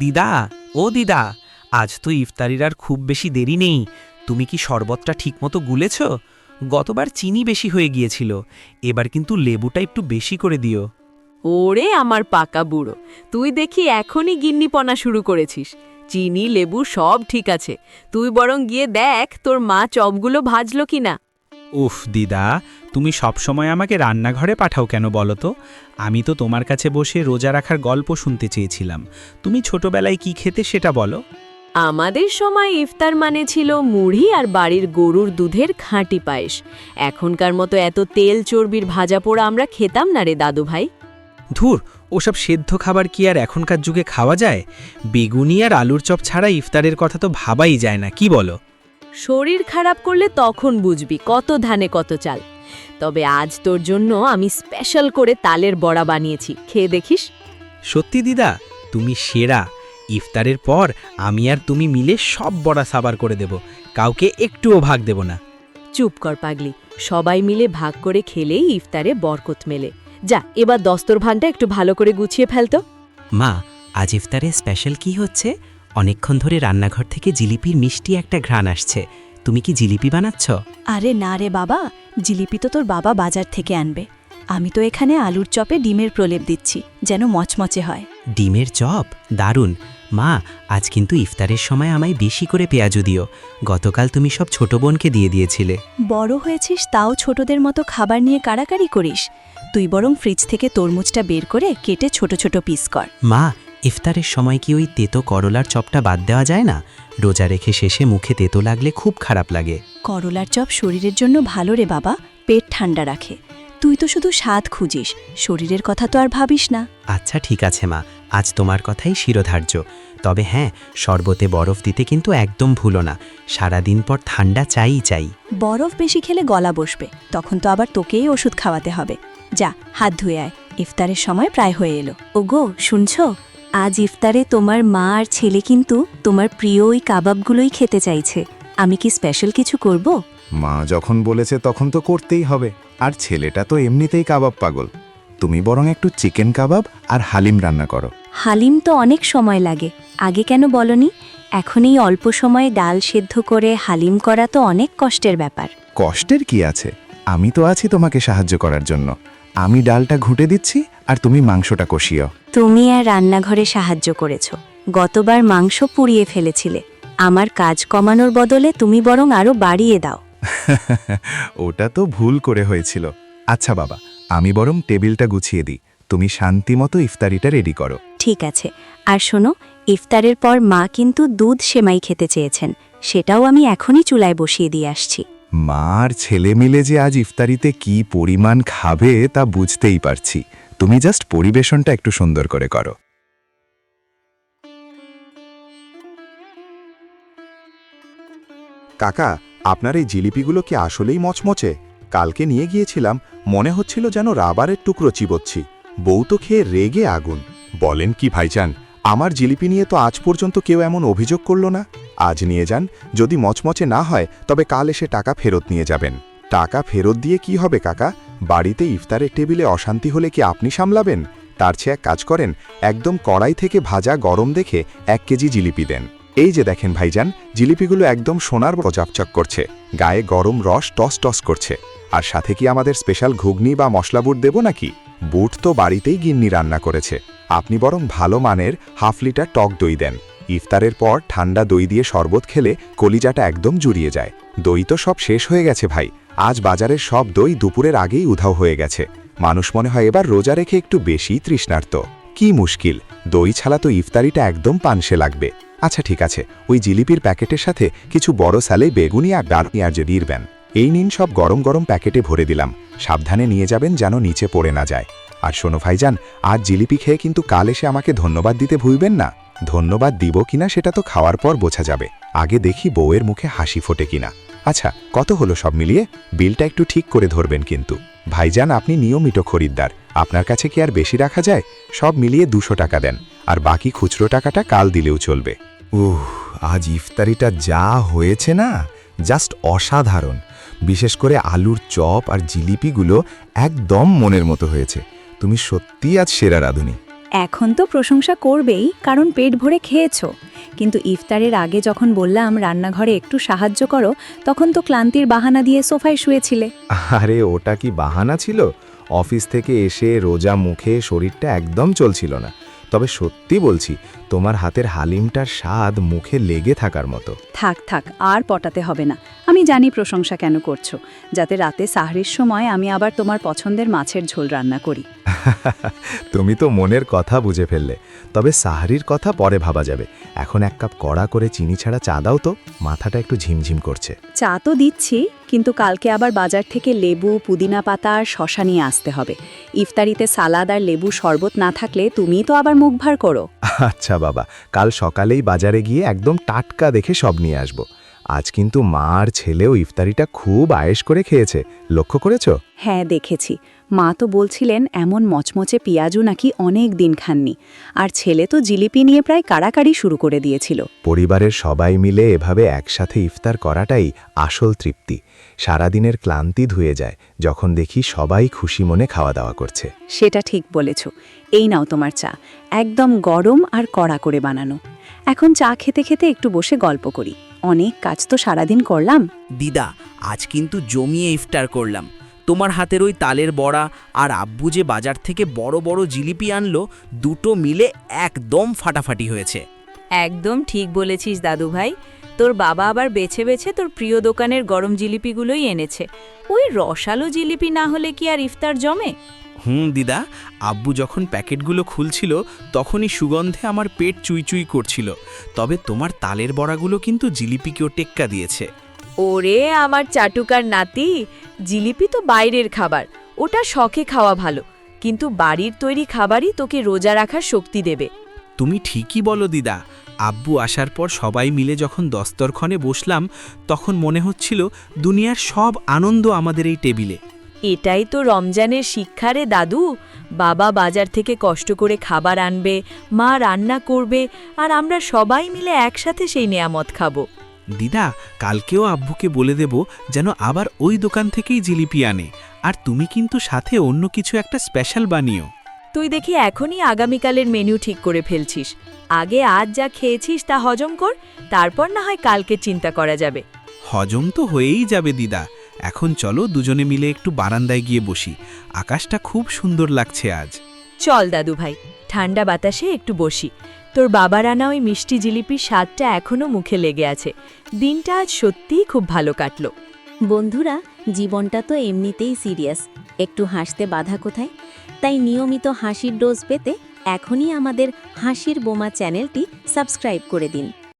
দিদা, ও দিদা, আজ তো ইফতারির আর খুব বেশি দেরি নেই। তুমি কি শরবতটা ঠিকমতো গুলেছ? গতবার চিনি বেশি হয়ে গিয়েছিল, এবার কিন্তু লেবুটা একটু বেশি করে দিও। ওরে আমার পাকা বুড়ো, তুই দেখি এখনই গিন্নিপনা শুরু করেছিস। চিনি লেবু সব ঠিক আছে, তুই বরং গিয়ে দেখ তোর মা চপগুলো ভাজলো কিনা। উফ দিদা, তুমি সবসময় আমাকে রান্নাঘরে পাঠাও কেন বলো তো? আমি তো তোমার কাছে বসে রোজা রাখার গল্প শুনতে চেয়েছিলাম। তুমি ছোটবেলায় কি খেতে সেটা বলো। আমাদের সময় ইফতার মানে ছিল মুড়ি আর বাড়ির গরুর দুধের খাঁটি পায়েস। এখনকার মতো এত তেল চর্বির ভাজা পোড়া আমরা খেতাম না রে দাদু ভাই। ধুর, ওসব সেদ্ধ খাবার কি আর এখনকার যুগে খাওয়া যায়? বেগুনি আর আলুর চপ ছাড়া ইফতারের কথা তো ভাবাই যায় না, কি বলো? শরীর খারাপ করলে তখন বুঝবি কত ধানে কত চাল। তবে আজ তোর জন্য আমি স্পেশাল করে তালের বড়া বানিয়েছি, খেয়ে দেখিস। সত্যি দিদা, তুমি সেরা। ইফতারের পর আমি আর তুমি মিলে সব বড়া সাবার করে দেব, কাউকে একটুও ভাগ দেব না। চুপ কর পাগলি, সবাই মিলে ভাগ করে খেলেই ইফতারে বরকত মেলে। যা, এবার দস্তরভানটা একটু ভালো করে গুছিয়ে ফেলতো। মা, আজ ইফতারে স্পেশাল কি হচ্ছে? অনেকক্ষণ ধরে রান্নাঘর থেকে জিলিপির মিষ্টি একটা ঘ্রাণ আসছে। তুমি কি জিলিপি বানাচ্ছ? আরে না রে বাবা, জিলিপি তো তোর বাবা বাজার থেকে আনবে। আমি তো এখানে আলুর চপে ডিমের প্রলেপ দিচ্ছি, যেন মচমচে হয়। ডিমের চপ দারুণ। মা, আজ কিন্তু ইফতারের সময় আমায় বেশি করে পেঁয়াজু দিও। গতকাল তুমি সব ছোট বোনকে দিয়ে দিয়েছিলে। বড় হয়েছিস তাও ছোটদের মতো খাবার নিয়ে কাড়াকাড়ি করিস। তুই বরং ফ্রিজ থেকে তরমুজটা বের করে কেটে ছোট ছোট পিস কর। মা, ইফতারের সময় কি ওই তেতো করলার চপটা বাদ দেওয়া যায় না? রোজা রেখে শেষে মুখে তেতো লাগলে খুব খারাপ লাগে। করলার চপ শরীরের জন্য ভালো রে বাবা, পেট ঠান্ডা রাখে। তুই তো শুধু স্বাদ খুঁজিস, শরীরের কথা তো আর ভাবিস না। আচ্ছা ঠিক আছে মা, আজ তোমার কথাই শিরোধার্য। তবে হ্যাঁ, শরবতে বরফ দিতে কিন্তু একদম ভুলো না। সারাদিন পর ঠান্ডা চাই চাই। বরফ বেশি খেলে গলা বসবে, তখন তো আবার তোকেই ওষুধ খাওয়াতে হবে। যা, হাত ধুয়ে আয়, ইফতারের সময় প্রায় হয়ে এলো। ওগো, শুনছো? আজ ইফতারে তোমার মা আর ছেলে কিন্তু তোমার প্রিয় ওই কাবাবগুলোই খেতে চাইছে। আমি কি স্পেশাল কিছু করব? মা যখন বলেছে তখন তো করতেই হবে। আর ছেলেটা তো এমনিতেই কাবাব পাগল। তুমি বরং একটু চিকেন কাবাব আর হালিম রান্না করো। হালিম তো অনেক সময় লাগে, আগে কেন বলনি? এখন এই অল্প সময়ে ডাল সেদ্ধ করে হালিম করা তো অনেক কষ্টের ব্যাপার। কষ্টের কি আছে? আমি তো আছি তোমাকে সাহায্য করার জন্য। আমি ডালটা ঘুঁটে দিচ্ছি আর তুমি মাংসটা কষিও। তুমি আর রান্নাঘরে সাহায্য করেছ। গতবার মাংস পুড়িয়ে ফেলেছিলে। আমার কাজ কমানোর বদলে তুমি বরং আরও বাড়িয়ে দাও। ওটা তো ভুল করে হয়েছিল। আচ্ছা বাবা, আমি বরং টেবিলটা গুছিয়ে দিই, তুমি শান্তিমতো ইফতারিটা রেডি করো। ঠিক আছে। আর শোনো, ইফতারের পর মা কিন্তু দুধ সেমাই খেতে চেয়েছেন, সেটাও আমি এখনই চুলায় বসিয়ে দিয়ে আসছি। মা আর ছেলে মিলে যে আজ ইফতারিতে কি পরিমাণ খাবে তা বুঝতেই পারছি। তুমি জাস্ট পরিবেশনটা একটু সুন্দর করে করো। কাকা, আপনার এই জিলিপিগুলো কি আসলেই মচমচে? কালকে নিয়ে গিয়েছিলাম, মনে হচ্ছিল যেন রাবারের টুকরো চিবোচ্ছি। বউ তো খেয়ে রেগে আগুন। বলেন কি ভাইজান, আমার জিলিপি নিয়ে তো আজ পর্যন্ত কেউ এমন অভিযোগ করল না। আজ নিয়ে যান, যদি মচমচে না হয় তবে কাল এসে টাকা ফেরত নিয়ে যাবেন। টাকা ফেরত দিয়ে কি হবে কাকা? বাড়িতে ইফতারের টেবিলে অশান্তি হলে কি আপনি সামলাবেন? তার চেয়ে এক কাজ করেন, একদম কড়াই থেকে ভাজা গরম দেখে 1 কেজি জিলিপি দেন। এই যে দেখেন ভাইজান, জিলিপিগুলো একদম সোনার মতো চকচক করছে, গায়ে গরম রস টস টস করছে। আর সাথে কি আমাদের স্পেশাল ঘুগনি বা মশলা বুট দেব নাকি? বুট তো বাড়িতেই গিন্নি রান্না করেছে। আপনি বরং ভালো মানের 1/2 লিটার টক দই দেন। ইফতারের পর ঠান্ডা দই দিয়ে শরবত খেলে কলিজাটা একদম জুড়িয়ে যায়। দই তো সব শেষ হয়ে গেছে ভাই। আজ বাজারের সব দই দুপুরের আগেই উধাও হয়ে গেছে। মানুষ মনে হয় এবার রোজা রেখে একটু বেশি তৃষ্ণার্ত। কি মুশকিল, দই ছাড়া তো ইফতারিটা একদম পানসে লাগবে। আচ্ছা ঠিক আছে, ওই জিলিপির প্যাকেটের সাথে কিছু বড় সালে বেগুনি আর ডাল পেঁয়াজ দিবেন। এই নিন, সব গরম গরম প্যাকেটে ভরে দিলাম। সাবধানে নিয়ে যাবেন যেন নিচে পড়ে না যায়। আর শোনো ভাইজান, আজ জিলিপি খেয়ে কিন্তু কাল এসে আমাকে ধন্যবাদ দিতে ভুলবেন না। ধন্যবাদ দিব কিনা সেটা তো খাওয়ার পর বোঝা যাবে, আগে দেখি বউয়ের মুখে হাসি ফোটে কিনা। আচ্ছা, কত হলো সব মিলিয়ে? বিলটা একটু ঠিক করে ধরবেন কিন্তু। ভাইজান, আপনি নিয়মিত খরিদ্দার, আপনার কাছে কি আর বেশি রাখা যায়? সব মিলিয়ে 200 টাকা দেন, আর বাকি খুচরো টাকাটা কাল দিলেও চলবে। আজ ইফতারিটা যা হয়েছে না, জাস্ট অসাধারণ। বিশেষ করে আলুর চপ আর জিলিপিগুলো একদম মনের মতো হয়েছে। তুমি সত্যি আজ সেরা রাঁধুনি। এখন তো প্রশংসা করবেই, কারণ পেট ভরে খেয়েছো। কিন্তু ইফতারের আগে যখন বললাম রান্নাঘরে একটু সাহায্য করো, তখন তো ক্লান্তির বাহানা দিয়ে সোফায় শুয়েছিলে। আরে ওটা কি বাহানা ছিল? অফিস থেকে এসে রোজা মুখে শরীরটা একদম চলছিল না। তবে সত্যি বলছি, তোমার হাতের হালিমটার স্বাদ মুখে লেগে থাকার মতো। থাক থাক, আর পটাতে হবে না। আমি জানি প্রশংসা কেন করছো, যাতে রাতে সাহরির সময় আমি আবার তোমার পছন্দের মাছের ঝোল রান্না করি। তুমি তো মনের কথা বুঝে ফেললে। তবে সাহরির কথা পরে ভাবা যাবে। এখন এক কাপ কড়া করে চিনি ছাড়া চা দাও তো, মাথাটা একটু ঝিমঝিম করছে। চা তো দিচ্ছি, কিন্তু কালকে আবার বাজার থেকে লেবু, পুদিনা পাতা আর শশা নিয়ে আসতে হবে। ইফতারিতে সালাদ আর লেবু শরবত না থাকলে তুমিই তো আবার মুখ ভার করো। আচ্ছা বাবা, কাল সকালেই বাজারে গিয়ে একদম টাটকা দেখে সব নিয়ে আসব। আজ কিন্তু মা আর ছেলেও ইফতারিটা খুব আয়েশ করে খেয়েছে, লক্ষ্য করেছো? হ্যাঁ দেখেছি, মা তো বলছিলেন এমন মচমচে পেঁয়াজু নাকি অনেক দিন খাননি। আর ছেলে তো জিলিপি নিয়ে প্রায় কাড়াকাড়ি শুরু করে দিয়েছিল। পরিবারের সবাই মিলে এভাবে একসাথে ইফতার করাটাই আসল তৃপ্তি। সারাদিনের ক্লান্তি ধুয়ে যায় যখন দেখি সবাই খুশি মনে খাওয়া দাওয়া করছে। সেটা ঠিক বলেছ। এই নাও তোমার চা, একদম গরম আর কড়া করে বানানো। এখন চা খেতে খেতে একটু বসে গল্প করি। অনেক কাজ তো সারাদিন করলাম। দিদা, আজ কিন্তু জমিয়ে ইফতার করলাম। তোমার হাতের ওই তালের বড়া আর আব্বু যে বাজার থেকে বড় বড় জিলিপি আনলো, দুটো মিলে একদম ফাটাফাটি হয়েছে। একদম ঠিক বলেছিস দাদু ভাই। তোর বাবা আবার বেছে বেছে তোর প্রিয় দোকানের গরম জিলিপিগুলোই এনেছে। ওই রসালো জিলিপি না হলে কি আর ইফতার জমে? দিদা, আব্বু যখন প্যাকেটগুলো খুলছিল তখনই সুগন্ধে আমার পেট চুইচুই করছিল। তবে তোমার তালের বড়াগুলো কিন্তু জিলিপিকেও টেক্কা দিয়েছে। ওরে আমার চাটুকার নাতি, জিলিপি তো বাইরের খাবার, ওটা শখে খাওয়া ভালো, কিন্তু বাড়ির তৈরি খাবারই তোকে রোজা রাখার শক্তি দেবে। তুমি ঠিকই বলো দিদা। আব্বু আসার পর সবাই মিলে যখন দস্তরখানে বসলাম, তখন মনে হচ্ছিল দুনিয়ার সব আনন্দ আমাদের এই টেবিলে। এটাই তো রমজানের শিক্ষা রে দাদু। বাবা বাজার থেকে কষ্ট করে খাবার আনবে, মা রান্না করবে, আর আমরা সবাই মিলে একসাথে সেই নেয়ামত খাবো। দিদা, কালকেও আব্বুকে বলে দেব যেন আবার ওই দোকান থেকেই জিলিপি আনে। আর তুমি কিন্তু সাথে অন্য কিছু একটা স্পেশাল বানিও। তুই দেখি এখনই আগামীকালের মেনু ঠিক করে ফেলছিস। আগে আজ যা খেয়েছিস তা হজম কর, তারপর না হয় কালকে চিন্তা করা যাবে। হজম তো হয়েই যাবে দিদা। এখন চলো দুজনে মিলে একটু বারান্দায় গিয়ে বসি। আকাশটা খুব সুন্দর লাগছে আজ। চল দাদু ভাই, ঠান্ডা বাতাসে একটু বসি। তোর বাবার আনা ওই মিষ্টি জিলিপির স্বাদটা এখনো মুখে লেগে আছে। দিনটা আজ সত্যিই খুব ভালো কাটলো। বন্ধুরা, জীবনটা তো এমনিতেই সিরিয়াস, একটু হাসতে বাধা কোথায়? তাই নিয়মিত হাসির ডোজ পেতে এখনই আমাদের হাসির বোমা চ্যানেলটি সাবস্ক্রাইব করে দিন।